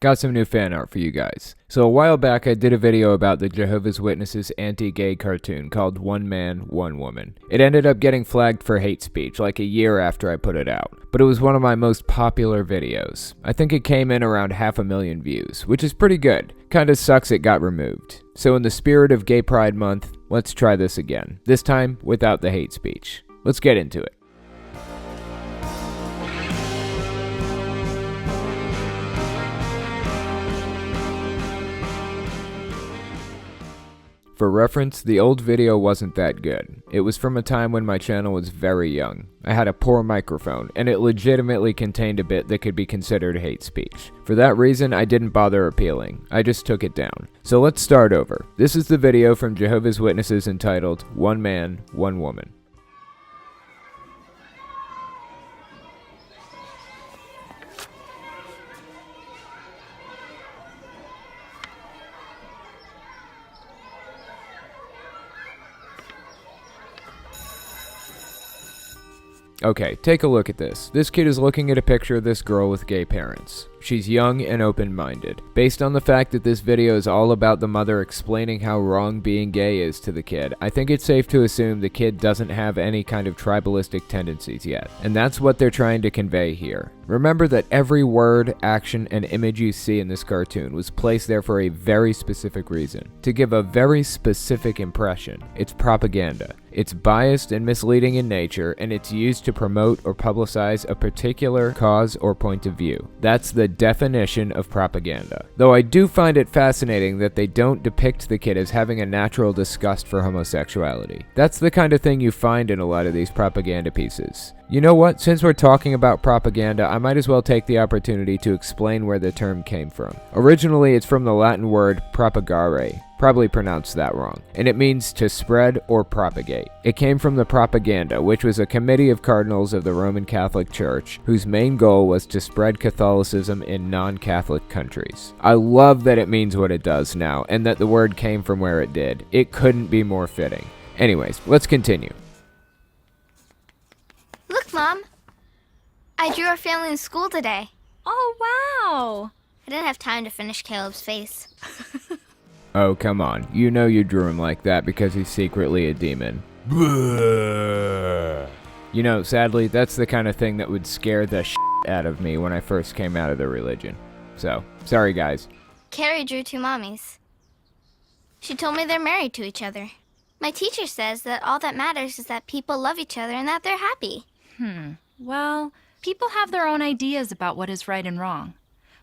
got some new fan art for you guys. So a while back I did a video about the Jehovah's Witnesses anti-gay cartoon called One Man, One Woman. It ended up getting flagged for hate speech like a year after I put it out, but it was one of my most popular videos. I think it came in around 500,000 views, which is pretty good. Kinda sucks it got removed. So in the spirit of Gay Pride Month, let's try this again. This time without the hate speech. Let's get into it. For reference, the old video wasn't that good. It was from a time when my channel was very young. I had a poor microphone, and it legitimately contained a bit that could be considered hate speech. For that reason, I didn't bother appealing. I just took it down. So let's start over. This is the video from Jehovah's Witnesses entitled One Man, One Woman. Okay, take a look at this. This kid is looking at a picture of this girl with gay parents. She's young and open-minded. Based on the fact that this video is all about the mother explaining how wrong being gay is to the kid, I think it's safe to assume the kid doesn't have any kind of tribalistic tendencies yet. And that's what they're trying to convey here. Remember that every word, action, and image you see in this cartoon was placed there for a very specific reason. To give a very specific impression. It's propaganda. It's biased and misleading in nature, and it's used to promote or publicize a particular cause or point of view. That's the definition of propaganda. Though I do find it fascinating that they don't depict the kid as having a natural disgust for homosexuality. That's the kind of thing you find in a lot of these propaganda pieces. You know what? Since we're talking about propaganda, I might as well take the opportunity to explain where the term came from. Originally, it's from the Latin word propagare. Probably pronounced that wrong, and it means to spread or propagate. It came from the Propaganda, which was a committee of cardinals of the Roman Catholic Church, whose main goal was to spread Catholicism in non-Catholic countries. I love that it means what it does now, and that the word came from where it did. It couldn't be more fitting. Anyways, let's continue. Look, Mom. I drew our family in school today. Oh, wow. I didn't have time to finish Caleb's face. Oh, come on. You know you drew him like that because he's secretly a demon. You know, sadly, that's the kind of thing that would scare the shit out of me when I first came out of the religion. So, sorry guys. Carrie drew two mommies. She told me they're married to each other. My teacher says that all that matters is that people love each other and that they're happy. Well, people have their own ideas about what is right and wrong.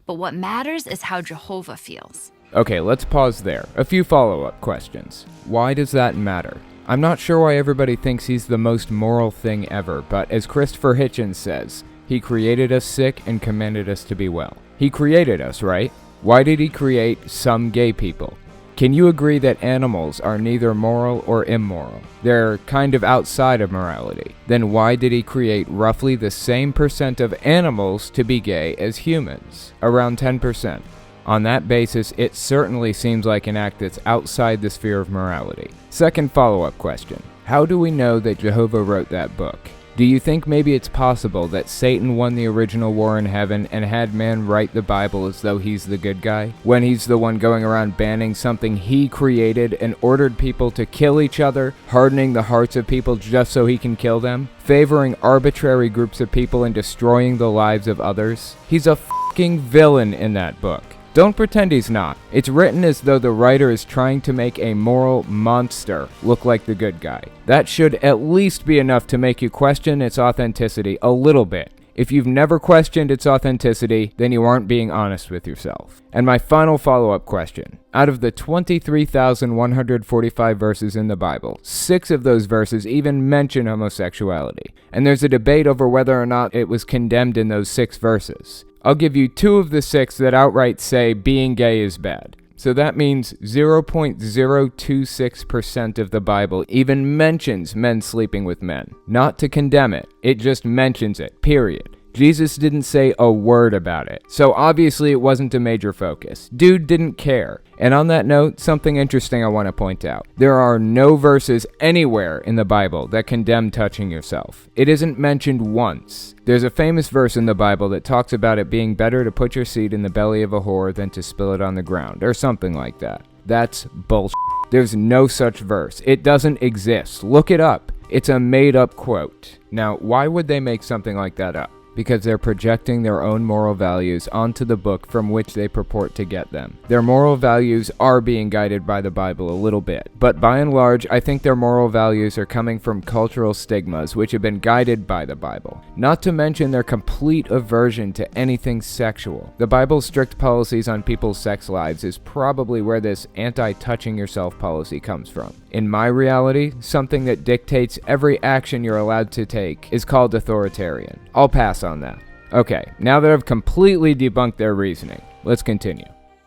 But what matters is how Jehovah feels. Okay, let's pause there. A few follow-up questions. Why does that matter? I'm not sure why everybody thinks he's the most moral thing ever, but as Christopher Hitchens says, he created us sick and commanded us to be well. He created us, right? Why did he create some gay people? Can you agree that animals are neither moral or immoral? They're kind of outside of morality. Then why did he create roughly the same percent of animals to be gay as humans? Around 10%. On that basis, it certainly seems like an act that's outside the sphere of morality. Second follow-up question. How do we know that Jehovah wrote that book? Do you think maybe it's possible that Satan won the original war in heaven and had man write the Bible as though he's the good guy, when he's the one going around banning something he created and ordered people to kill each other, hardening the hearts of people just so he can kill them, favoring arbitrary groups of people and destroying the lives of others? He's a fucking villain in that book. Don't pretend he's not. It's written as though the writer is trying to make a moral monster look like the good guy. That should at least be enough to make you question its authenticity a little bit. If you've never questioned its authenticity, then you aren't being honest with yourself. And my final follow-up question. Out of the 23,145 verses in the Bible, 6 of those verses even mention homosexuality. And there's a debate over whether or not it was condemned in those 6 verses. I'll give you 2 of the 6 that outright say being gay is bad. So that means 0.026% of the Bible even mentions men sleeping with men. Not to condemn it, it just mentions it, period. Jesus didn't say a word about it, so obviously it wasn't a major focus. Dude didn't care. And on that note, something interesting I want to point out. There are no verses anywhere in the Bible that condemn touching yourself. It isn't mentioned once. There's a famous verse in the Bible that talks about it being better to put your seed in the belly of a whore than to spill it on the ground, or something like that. That's bullshit. There's no such verse. It doesn't exist. Look it up. It's a made-up quote. Now, why would they make something like that up? Because they're projecting their own moral values onto the book from which they purport to get them. Their moral values are being guided by the Bible a little bit, but by and large, I think their moral values are coming from cultural stigmas which have been guided by the Bible. Not to mention their complete aversion to anything sexual. The Bible's strict policies on people's sex lives is probably where this anti-touching yourself policy comes from. In my reality, something that dictates every action you're allowed to take is called authoritarian. I'll pass on that. Okay, now that I've completely debunked their reasoning, let's continue.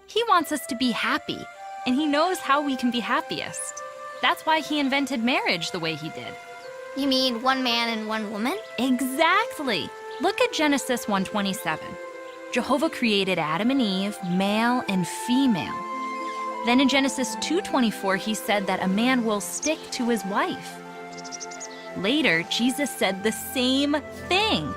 He wants us to be happy, and he knows how we can be happiest. That's why he invented marriage the way he did. You mean one man and one woman? Exactly. Look at Genesis 1:27. Jehovah created Adam and Eve, male and female. Then in Genesis 2:24, he said that a man will stick to his wife. Later, Jesus said the same thing.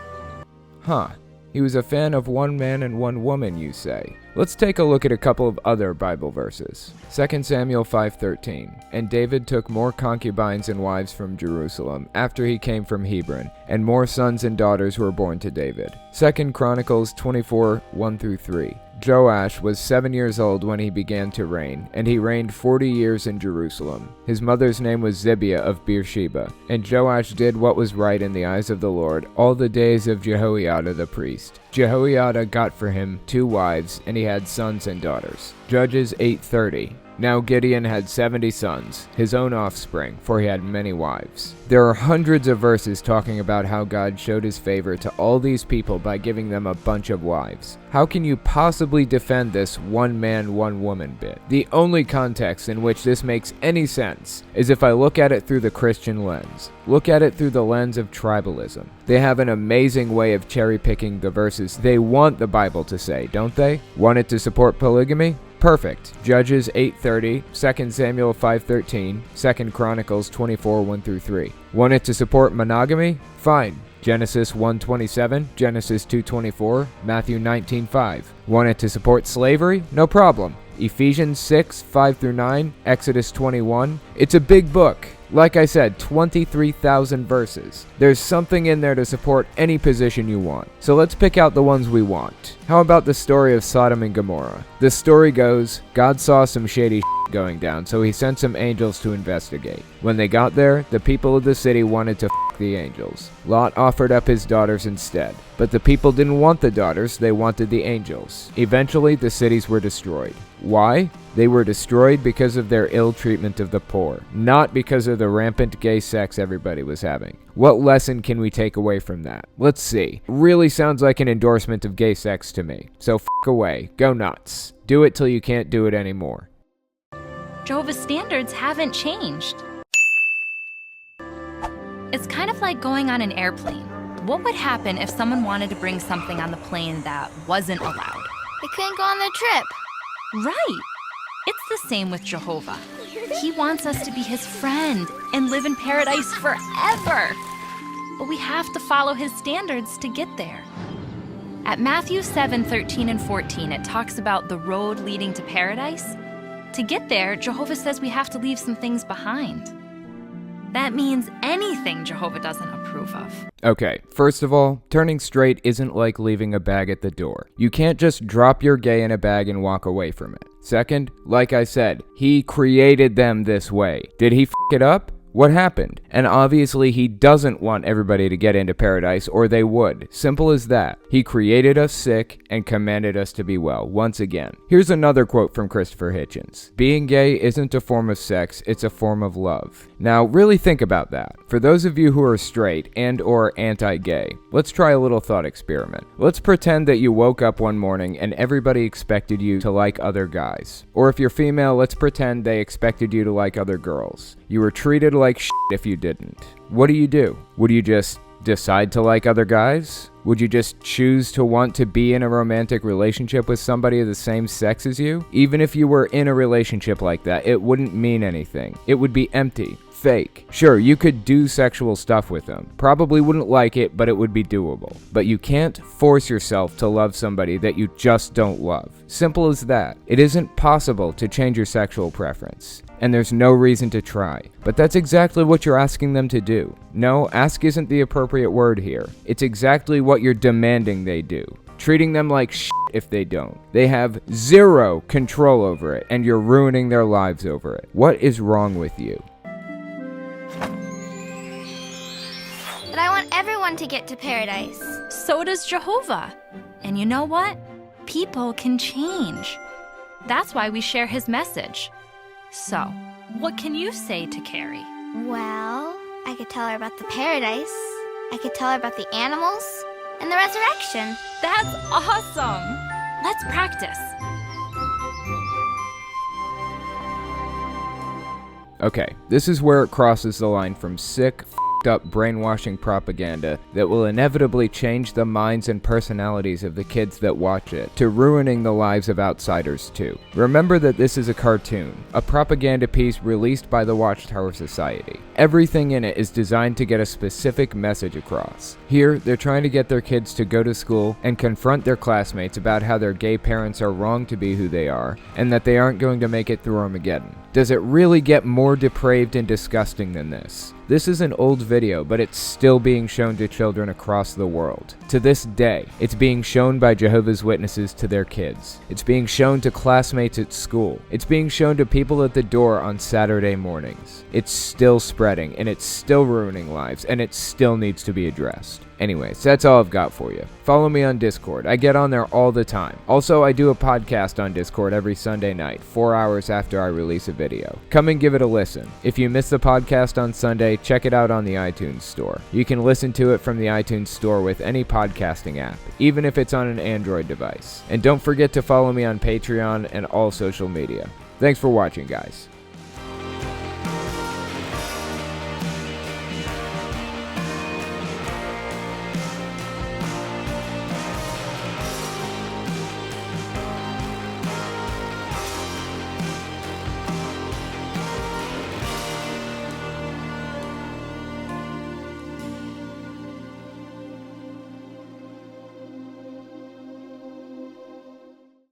Huh. He was a fan of one man and one woman, you say. Let's take a look at a couple of other Bible verses. 2 Samuel 5:13. And David took more concubines and wives from Jerusalem after he came from Hebron, and more sons and daughters were born to David. 2 Chronicles 24:1-3. Joash was 7 years old when he began to reign, and he reigned 40 years in Jerusalem. His mother's name was Zibiah of Beersheba, and Joash did what was right in the eyes of the Lord all the days of Jehoiada the priest. Jehoiada got for him 2 wives, and he had sons and daughters. Judges 8:30. Now Gideon had 70 sons, his own offspring, for he had many wives. There are hundreds of verses talking about how God showed his favor to all these people by giving them a bunch of wives. How can you possibly defend this one man, one woman bit? The only context in which this makes any sense is if I look at it through the Christian lens. Look at it through the lens of tribalism. They have an amazing way of cherry-picking the verses they want the Bible to say, don't they? Want it to support polygamy? Perfect. Judges 8:30, 2 Samuel 5:13, 2 Chronicles 24:1-3. Want it to support monogamy? Fine. Genesis 1:27, Genesis 2:24, Matthew 19:5. Want it to support slavery? No problem. Ephesians 6:5-9, Exodus 21. It's a big book. Like I said, 23,000 verses. There's something in there to support any position you want. So let's pick out the ones we want. How about the story of Sodom and Gomorrah? The story goes, God saw some shady going down, so he sent some angels to investigate. When they got there, the people of the city wanted to the angels. Lot offered up his daughters instead. But the people didn't want the daughters, they wanted the angels. Eventually, the cities were destroyed. Why? They were destroyed because of their ill treatment of the poor, not because of the rampant gay sex everybody was having. What lesson can we take away from that? Let's see. Really sounds like an endorsement of gay sex to me. So away. Go nuts. Do it till you can't do it anymore. Jehovah's standards haven't changed. It's kind of like going on an airplane. What would happen if someone wanted to bring something on the plane that wasn't allowed? They couldn't go on their trip. Right. It's the same with Jehovah. He wants us to be his friend and live in paradise forever. But we have to follow his standards to get there. At Matthew 7:13-14, it talks about the road leading to paradise. To get there, Jehovah says we have to leave some things behind. That means anything Jehovah doesn't approve of. Okay, first of all, turning straight isn't like leaving a bag at the door. You can't just drop your gay in a bag and walk away from it. Second, like I said, he created them this way. Did he f*** it up? What happened? And obviously he doesn't want everybody to get into paradise, or they would. Simple as that. He created us sick and commanded us to be well, once again. Here's another quote from Christopher Hitchens. Being gay isn't a form of sex, it's a form of love. Now, really think about that. For those of you who are straight and or anti-gay, let's try a little thought experiment. Let's pretend that you woke up one morning and everybody expected you to like other guys. Or if you're female, let's pretend they expected you to like other girls. You were treated like shit if you didn't. What do? Would you just decide to like other guys? Would you just choose to want to be in a romantic relationship with somebody of the same sex as you? Even if you were in a relationship like that, it wouldn't mean anything. It would be empty, fake. Sure, you could do sexual stuff with them. Probably wouldn't like it, but it would be doable. But you can't force yourself to love somebody that you just don't love. Simple as that. It isn't possible to change your sexual preference. And there's no reason to try. But that's exactly what you're asking them to do. No, ask isn't the appropriate word here. It's exactly what you're demanding they do. Treating them like shit if they don't. They have zero control over it, and you're ruining their lives over it. What is wrong with you? But I want everyone to get to paradise. So does Jehovah. And you know what? People can change. That's why we share his message. So, what can you say to Carrie? Well, I could tell her about the paradise. I could tell her about the animals and the resurrection. That's awesome! Let's practice. Okay, this is where it crosses the line from sick, up brainwashing propaganda that will inevitably change the minds and personalities of the kids that watch it, to ruining the lives of outsiders too. Remember that this is a cartoon, a propaganda piece released by the Watchtower Society. Everything in it is designed to get a specific message across. Here, they're trying to get their kids to go to school and confront their classmates about how their gay parents are wrong to be who they are, and that they aren't going to make it through Armageddon. Does it really get more depraved and disgusting than this? This is an old video, but it's still being shown to children across the world. To this day, it's being shown by Jehovah's Witnesses to their kids. It's being shown to classmates at school. It's being shown to people at the door on Saturday mornings. It's still spreading, and it's still ruining lives, and it still needs to be addressed. Anyways, that's all I've got for you. Follow me on Discord. I get on there all the time. Also, I do a podcast on Discord every Sunday night, 4 hours after I release a video. Come and give it a listen. If you miss the podcast on Sunday, check it out on the iTunes Store. You can listen to it from the iTunes Store with any podcasting app, even if it's on an Android device. And don't forget to follow me on Patreon and all social media. Thanks for watching, guys.